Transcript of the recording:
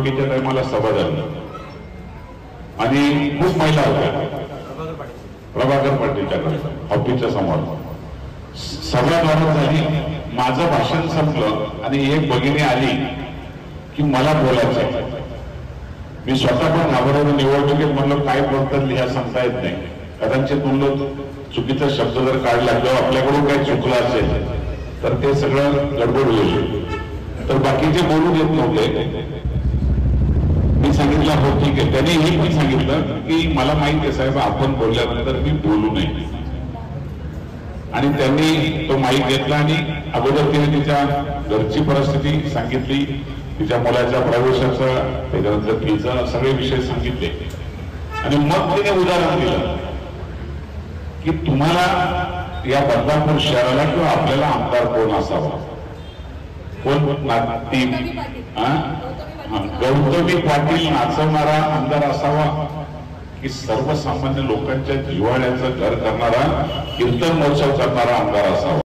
निवडणुकीच्या टायमाला सभा झाली आणि खूप महिला होत्या प्रभाकर पाटीलच्या ऑफिसच्या समोर सभा झाली. माझं भाषण संपलं आणि एक भगिनी आली की मला बोलायचं. मी स्वतः पण घाबरवून निवडणुकीत म्हणलं काय बोलतात लिहा सांगता येत नाही. कदाचित म्हणलं चुकीचा शब्द जर काढला किंवा आपल्याकडून काही चुकलं असेल तर ते सगळं गडबड होईल. तर बाकीचे बोलू देत नव्हते. मी सांगितलं हो ठीक आहे. त्यांनी हे पण सांगितलं की मला माहिती आहे साहेब आपण बोलल्यानंतर मी बोलू नये. आणि त्यांनी तो माईक घेतला आणि अगोदर तिने तिच्या घरची परिस्थिती सांगितली, तिच्या मुलाच्या प्रवेशाचं त्याच्यानंतर फीचं सगळे विषय सांगितले आणि मग तिने उदाहरण दिलं की तुम्हाला या बदनापूर शहराला किंवा आपल्याला आमदार कोण असावा, कोण गौतमी पाटील नाचवणारा आमदार असावा की सर्वसामान्य लोकांच्या जिव्हाळ्याचं घर करणारा कीर्तन महोत्सव करणारा आमदार असावा.